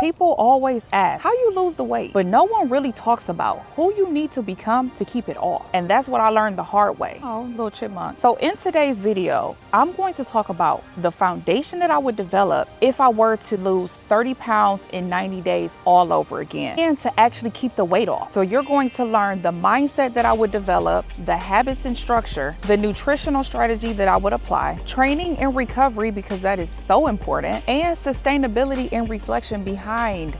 People always ask, how you lose the weight? But no one really talks about who you need to become to keep it off. And that's what I learned the hard way. Oh, little chipmunk. So in today's video, I'm going to talk about the foundation that I would develop if I were to lose 30 pounds in 90 days all over again, and to actually keep the weight off. So you're going to learn the mindset that I would develop, the habits and structure, the nutritional strategy that I would apply, training and recovery, because that is so important, and sustainability and reflection behind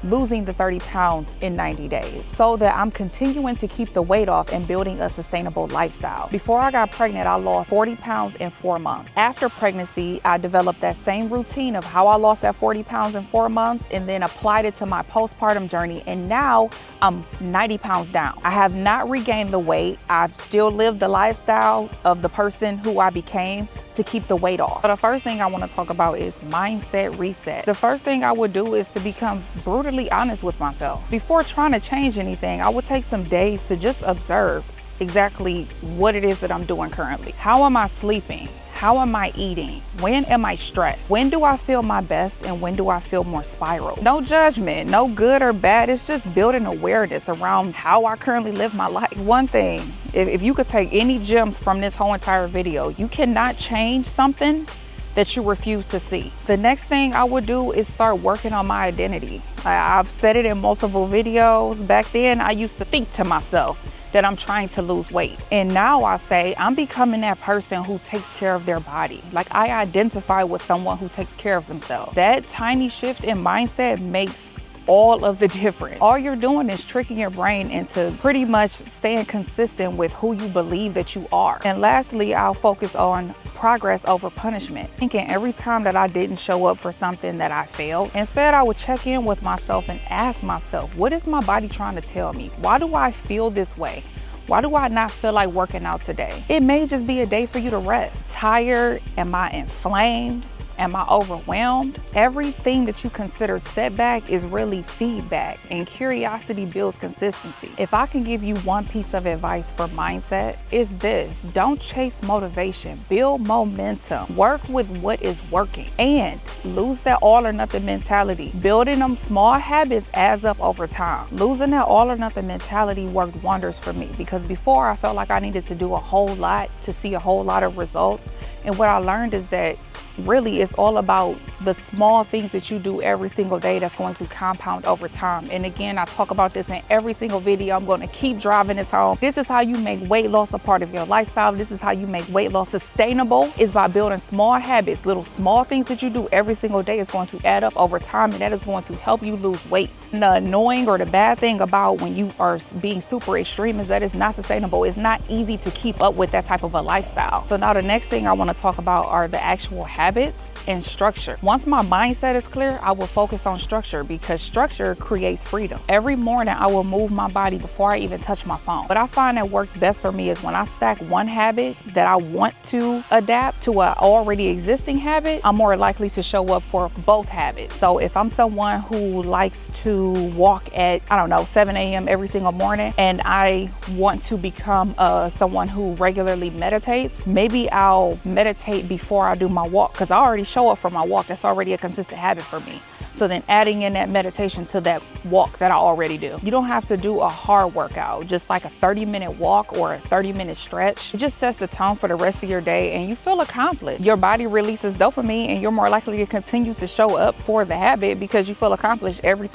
losing the 30 pounds in 90 days so that I'm continuing to keep the weight off and building a sustainable lifestyle. Before I got pregnant, I lost 40 pounds in 4 months. After pregnancy, I developed that same routine of how I lost that 40 pounds in 4 months and then applied it to my postpartum journey. And now I'm 90 pounds down. I have not regained the weight. I've still lived the lifestyle of the person who I became to keep the weight off. So the first thing I want to talk about is mindset reset. The first thing I would do is to become brutally honest with myself. Before trying to change anything, I would take some days to just observe exactly what it is that I'm doing currently. How am I sleeping? How am I eating? When am I stressed? When do I feel my best and when do I feel more spiral? No judgment, no good or bad. It's just building awareness around how I currently live my life. One thing, if you could take any gems from this whole entire video, you cannot change something that you refuse to see. The next thing I would do is start working on my identity. I've said it in multiple videos. Back then, I used to think to myself that I'm trying to lose weight. And now I say I'm becoming that person who takes care of their body. Like, I identify with someone who takes care of themselves. That tiny shift in mindset makes all of the difference. All you're doing is tricking your brain into pretty much staying consistent with who you believe that you are. And lastly, I'll focus on progress over punishment. Thinking every time that I didn't show up for something that I failed, instead I would check in with myself and ask myself, what is my body trying to tell me? Why do I feel this way? Why do I not feel like working out today? It may just be a day for you to rest. Tired? Am I inflamed? Am I overwhelmed? Everything that you consider setback is really feedback, and curiosity builds consistency. If I can give you one piece of advice for mindset, it's this: don't chase motivation, build momentum, work with what is working, and lose that all or nothing mentality. Building them small habits adds up over time. Losing that all or nothing mentality worked wonders for me, because before I felt like I needed to do a whole lot to see a whole lot of results. And what I learned is that really it's all about the small things that you do every single day that's going to compound over time. And again, I talk about this in every single video. I'm going to keep driving this home. This is how you make weight loss a part of your lifestyle. This is how you make weight loss sustainable, is by building small habits. Little small things that you do every single day is going to add up over time, and that is going to help you lose weight. And the annoying or the bad thing about when you are being super extreme is that it's not sustainable. It's not easy to keep up with that type of a lifestyle. So now the next thing I want to talk about are the actual habits and structure. Once my mindset is clear, I will focus on structure, because structure creates freedom. Every morning I will move my body before I even touch my phone. What I find that works best for me is when I stack one habit that I want to adapt to an already existing habit, I'm more likely to show up for both habits. So if I'm someone who likes to walk at, 7 a.m. every single morning, and I want to become someone who regularly meditates, maybe I'll meditate before I do my walk, because I already show up for my walk. That's already a consistent habit for me. So then adding in that meditation to that walk that I already do. You don't have to do a hard workout, just like a 30-minute walk or a 30-minute stretch. It just sets the tone for the rest of your day and you feel accomplished. Your body releases dopamine and you're more likely to continue to show up for the habit because you feel accomplished every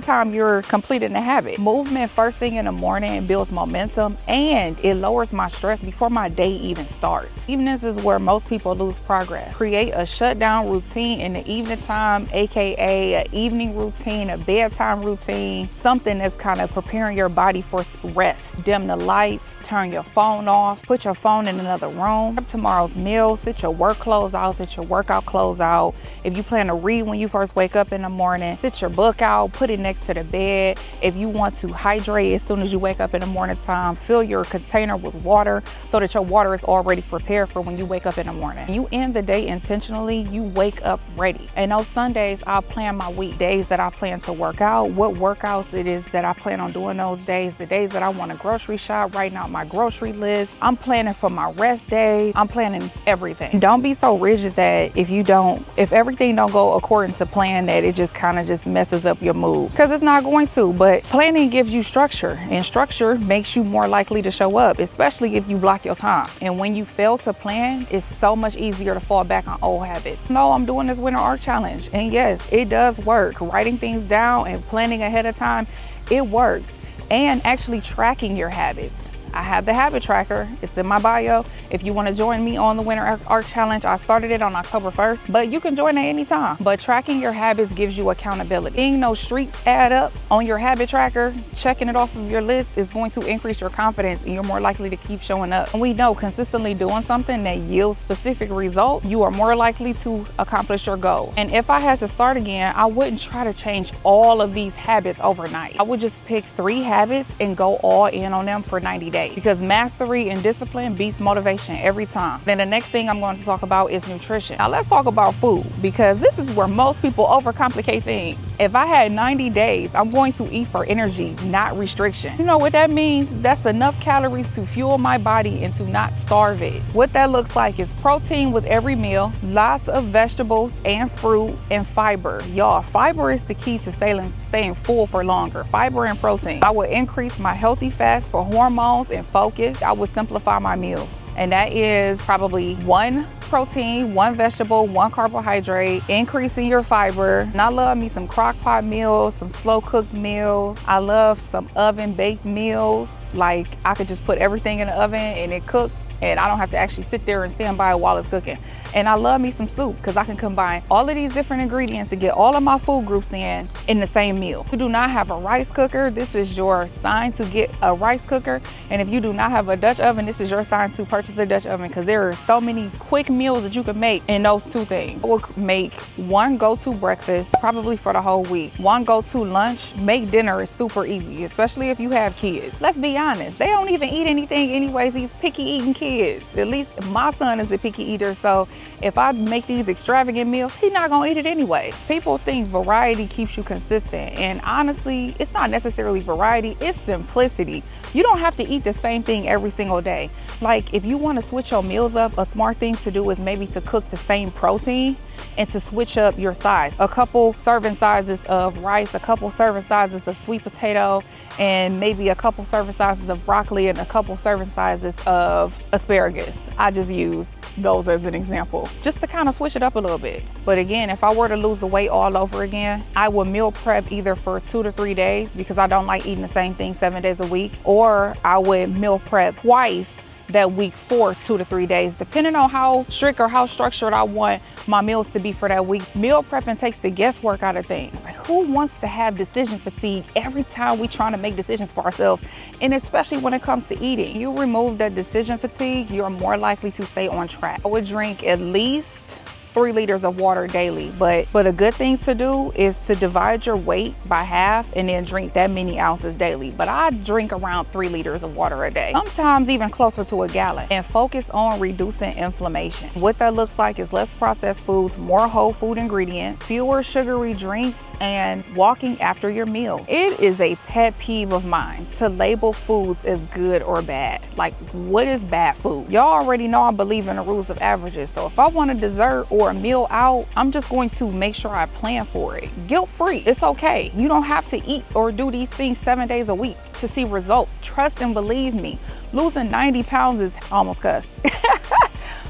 time you're completing the habit. Movement first thing in the morning builds momentum and it lowers my stress before my day even starts. Evenings is where most people lose progress. Create a shutdown routine in the evening time, aka an evening routine, a bedtime routine, something that's kind of preparing your body for rest. Dim the lights, turn your phone off, put your phone in another room. Grab tomorrow's meal, sit your work clothes out, sit your workout clothes out. If you plan to read when you first wake up in the morning, sit your book out, put it next to the bed. If you want to hydrate as soon as you wake up in the morning time, fill your container with water so that your water is already prepared for when you wake up in the morning. You end the day intentionally, you wake up ready. And those Sundays, I'll plan my week, days that I plan to work out, what workouts it is that I plan on doing those days, the days that I want to grocery shop, writing out my grocery list. I'm planning for my rest day. I'm planning everything. Don't be so rigid that if everything don't go according to plan, that it just kind of just messes up your mood, because it's not going to. But planning gives you structure, and structure makes you more likely to show up, especially if you block your time. And when you fail to plan, it's so much easier to fall back on old habits. No, I'm doing this winter art challenge, and yes, it does work. Writing things down and planning ahead of time, it works. And actually tracking your habits. I have the habit tracker. It's in my bio. If you want to join me on the Winter Art Challenge, I started it on October 1st, but you can join at any time. But tracking your habits gives you accountability. Seeing those streaks add up on your habit tracker, checking it off of your list, is going to increase your confidence, and you're more likely to keep showing up. And we know consistently doing something that yields specific results, you are more likely to accomplish your goal. And if I had to start again, I wouldn't try to change all of these habits overnight. I would just pick 3 habits and go all in on them for 90 days. Because mastery and discipline beats motivation every time. Then the next thing I'm going to talk about is nutrition. Now let's talk about food, because this is where most people overcomplicate things. If I had 90 days, I'm going to eat for energy, not restriction. You know what that means? That's enough calories to fuel my body and to not starve it. What that looks like is protein with every meal, lots of vegetables and fruit, and fiber. Y'all, fiber is the key to staying full for longer. Fiber and protein. I would increase my healthy fats for hormones and focus. I would simplify my meals, and that is probably 1 protein, 1 vegetable, 1 carbohydrate, increasing your fiber. And I love me some crock pot meals, some slow cooked meals. I love some oven baked meals. Like, I could just put everything in the oven and it cooked, and I don't have to actually sit there and stand by it while it's cooking. And I love me some soup, because I can combine all of these different ingredients to get all of my food groups in the same meal. If you do not have a rice cooker, this is your sign to get a rice cooker. And if you do not have a Dutch oven, this is your sign to purchase a Dutch oven, because there are so many quick meals that you can make in those 2 things. I will make 1 go-to breakfast, probably for the whole week. 1 go-to lunch. Make dinner is super easy, especially if you have kids. Let's be honest, they don't even eat anything anyways, these picky eating kids. At least my son is a picky eater, so if I make these extravagant meals, he's not gonna eat it anyways. People think variety keeps you consistent, and honestly, it's not necessarily variety, it's simplicity. You don't have to eat the same thing every single day. Like, if you want to switch your meals up, a smart thing to do is maybe to cook the same protein and to switch up your size. A couple serving sizes of rice, a couple serving sizes of sweet potato, and maybe a couple serving sizes of broccoli, and a couple serving sizes of asparagus. I just use those as an example, just to kind of switch it up a little bit. But again, if I were to lose the weight all over again, I would meal prep either for 2 to 3 days, because I don't like eating the same thing 7 days a week, or I would meal prep twice that week for 2 to 3 days, depending on how strict or how structured I want my meals to be for that week. Meal prepping takes the guesswork out of things. Like, who wants to have decision fatigue every time we trying to make decisions for ourselves? And especially when it comes to eating. You remove that decision fatigue, you're more likely to stay on track. I would drink at least 3 liters of water daily, but a good thing to do is to divide your weight by half and then drink that many ounces daily. But I drink around 3 liters of water a day, sometimes even closer to a gallon, and focus on reducing inflammation. What that looks like is less processed foods, more whole food ingredients, fewer sugary drinks, and walking after your meals. It is a pet peeve of mine to label foods as good or bad. Like, what is bad food? Y'all already know I believe in the rules of averages. So if I want a dessert or a meal out, I'm just going to make sure I plan for it. Guilt-free. It's okay. You don't have to eat or do these things 7 days a week to see results. Trust and believe me. Losing 90 pounds is almost cussed.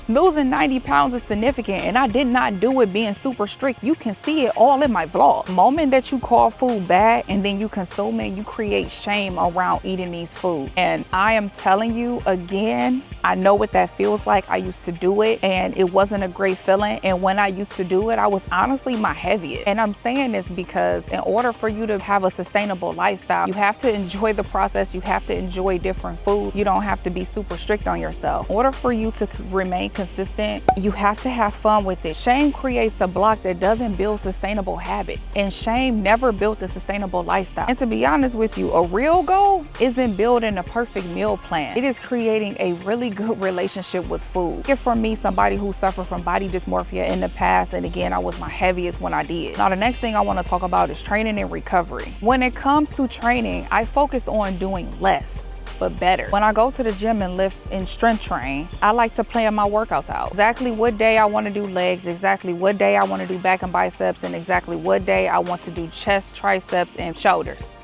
Losing 90 pounds is significant, and I did not do it being super strict. You can see it all in my vlog. The moment that you call food bad and then you consume it, you create shame around eating these foods. And I am telling you again, I know what that feels like. I used to do it, and it wasn't a great feeling. And when I used to do it, I was honestly my heaviest. And I'm saying this because in order for you to have a sustainable lifestyle, you have to enjoy the process. You have to enjoy different food. You don't have to be super strict on yourself. In order for you to remain consistent, you have to have fun with it. Shame creates a block that doesn't build sustainable habits, and shame never built a sustainable lifestyle. And to be honest with you, a real goal isn't building a perfect meal plan. It is creating a really good relationship with food. If for me, somebody who suffered from body dysmorphia in the past, and again, I was my heaviest when I did. Now, the next thing I want to talk about is training and recovery. When it comes to training, I focus on doing less but better. When I go to the gym and lift and strength train, I like to plan my workouts out. Exactly what day I want to do legs, exactly what day I want to do back and biceps, and exactly what day I want to do chest, triceps, and shoulders.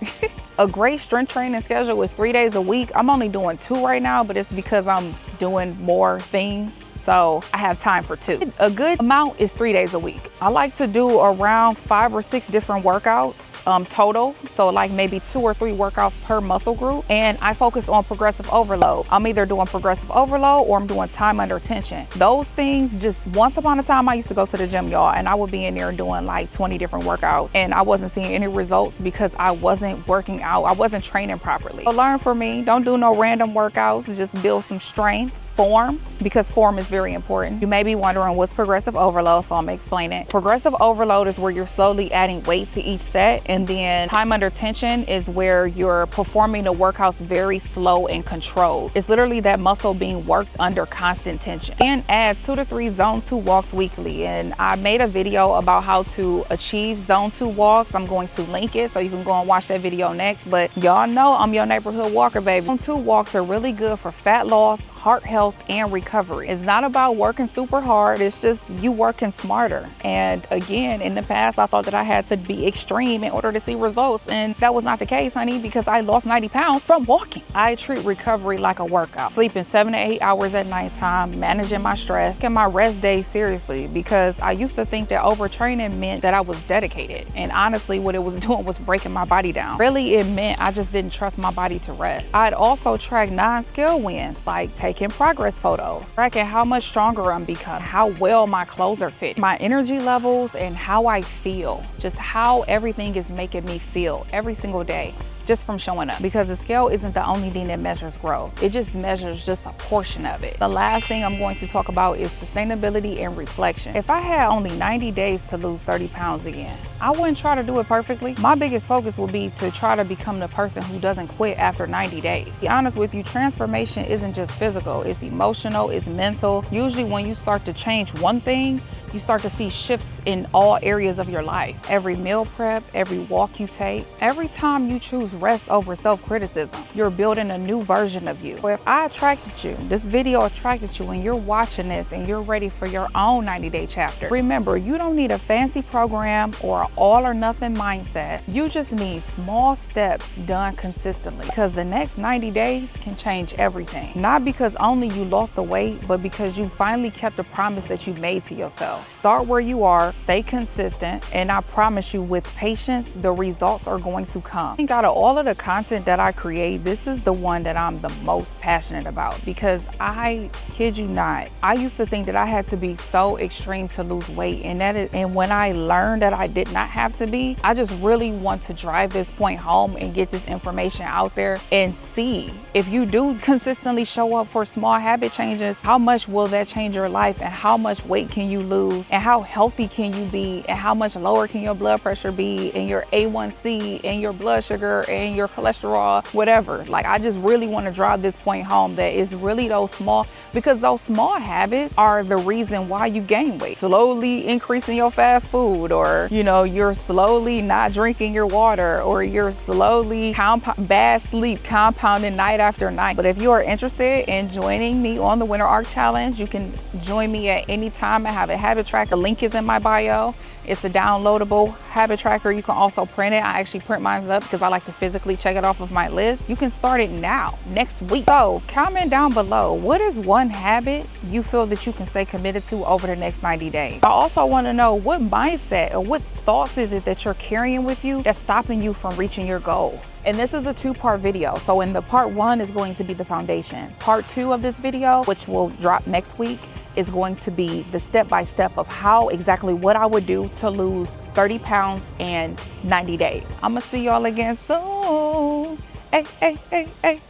A great strength training schedule is 3 days a week. I'm only doing 2 right now, but it's because I'm doing more things, so I have time for 2. A good amount is 3 days a week. I like to do around 5 or 6 different workouts total, so like maybe 2 or 3 workouts per muscle group, and I focus on progressive overload. I'm either doing progressive overload or I'm doing time under tension. Those things, just once upon a time I used to go to the gym, y'all, and I would be in there doing like 20 different workouts, and I wasn't seeing any results because I wasn't working out. I wasn't training properly. So learn from me. Don't do no random workouts. Just build some strength, form, because form is very important. You may be wondering what's progressive overload, so I'm gonna explain it. Progressive overload is where you're slowly adding weight to each set, and then time under tension is where you're performing the workouts very slow and controlled. It's literally that muscle being worked under constant tension. And add 2 to 3 zone 2 walks weekly, and I made a video about how to achieve zone 2 walks. I'm going to link it so you can go and watch that video next, but y'all know I'm your neighborhood walker, baby. Zone 2 walks are really good for fat loss, heart health, and recovery. It's not about working super hard, it's just you working smarter. And again, in the past, I thought that I had to be extreme in order to see results, and that was not the case, honey, because I lost 90 pounds from walking. I treat recovery like a workout. Sleeping 7 to 8 hours at nighttime, managing my stress, taking my rest days seriously, because I used to think that overtraining meant that I was dedicated. And honestly, what it was doing was breaking my body down. Really, it meant I just didn't trust my body to rest. I'd also track non-skill wins, like taking progress photos, tracking how much stronger I'm becoming, how well my clothes are fit, my energy levels, and how I feel, just how everything is making me feel every single day, just from showing up. Because the scale isn't the only thing that measures growth. It just measures just a portion of it. The last thing I'm going to talk about is sustainability and reflection. If I had only 90 days to lose 30 pounds again, I wouldn't try to do it perfectly. My biggest focus would be to try to become the person who doesn't quit after 90 days. To be honest with you, transformation isn't just physical, it's emotional, it's mental. Usually when you start to change one thing, you start to see shifts in all areas of your life. Every meal prep, every walk you take, every time you choose rest over self-criticism, you're building a new version of you. If I attracted you, this video attracted you, and you're watching this and you're ready for your own 90-day chapter, remember, you don't need a fancy program or an all or nothing mindset. You just need small steps done consistently, because the next 90 days can change everything. Not because only you lost the weight, but because you finally kept the promise that you made to yourself. Start where you are, stay consistent, and I promise you, with patience, the results are going to come. I think out of all of the content that I create, this is the one that I'm the most passionate about, because I kid you not, I used to think that I had to be so extreme to lose weight, and when I learned that I did not have to be, I just really want to drive this point home and get this information out there and see if you do consistently show up for small habit changes, how much will that change your life, and how much weight can you lose, and how healthy can you be, and how much lower can your blood pressure be, and your A1C, and your blood sugar, and your cholesterol, whatever. Like, I just really want to drive this point home, that it's really those small, because those small habits are the reason why you gain weight. Slowly increasing your fast food, or you're slowly not drinking your water, or you're slowly bad sleep compounding night after night. But if you are interested in joining me on the Winter Arc Challenge, you can join me at any time. I have a habit tracker. The link is in my bio. It's a downloadable habit tracker. You can also print it. I actually print mine up because I like to physically check it off of my list. You can start it now, next week. So comment down below, what is one habit you feel that you can stay committed to over the next 90 days? I also want to know, what mindset or what thoughts is it that you're carrying with you that's stopping you from reaching your goals? And this is a 2-part video. So in the part 1 is going to be the foundation. Part 2 of this video, which will drop next week, is going to be the step-by-step of how exactly what I would do to lose 30 pounds in 90 days. I'm gonna see y'all again soon. Hey, hey, hey, hey.